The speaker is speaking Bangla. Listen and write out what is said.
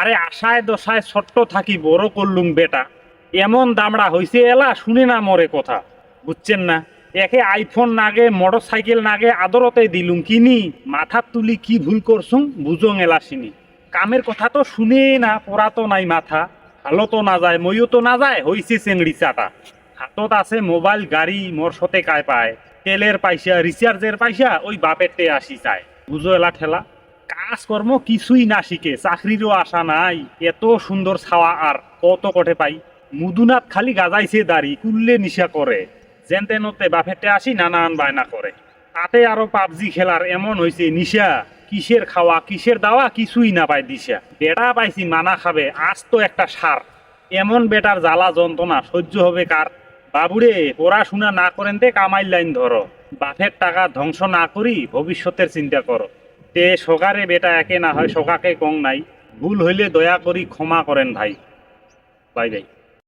আরে আশায় দশায় ছোট্ট থাকি বড় করলুম বেটা, এমন দামড়া হইছে এলা শুনে না মরে কথা, বুঝছেন না? একে আইফোন নাগে মোটর সাইকেল নাগে আদরতে দিলুম কিনি, মাথার তুলি কি ভুল করছুম বুঝং এলা চিনি। কামের কথা তো শুনে না, পড়া তো নাই মাথা, ভালো তো না যায় মইও তো না যায়, হইছে চেংড়ি চাটা। হাতত আছে মোবাইল গাড়ি, মোর সতে কায় পায়, তেলের পয়সা রিচার্জের পয়সা ওই বাপেরতে আসি চায়, বুঝো এলা ঠেলা। কাজকর্ম কিছুই না শিখে, চাকরিরও আশা নাই, এত সুন্দর ছাওয়া আর কত কটে পাই। মুদুনাথ খালি গাজাইছে দাড়ি, কুল্লে নিশা করে, যেন তেনতে বাপেরতে আসি নানান বায়না করে। তাতে আরো পাবজি খেলার এমন হয়েছে নিশা, কিসের খাওয়া কিসের দাওয়া কিছুই না পায় দিশা। বেটা পাইছি মানা খাবে, আজ তো একটা সার, এমন বেটার জ্বালা যন্ত্রণা সহ্য হবে কার? বাবুরে পড়াশোনা না করেন তে কামাই লাইন ধরো, বাপের টাকা ধ্বংস না করি ভবিষ্যতের চিন্তা করো। তে সকারে বেটা একে না হয় সকাকে কং নাই, ভুল হইলে দয়া করি ক্ষমা করেন ভাই। Bye bye.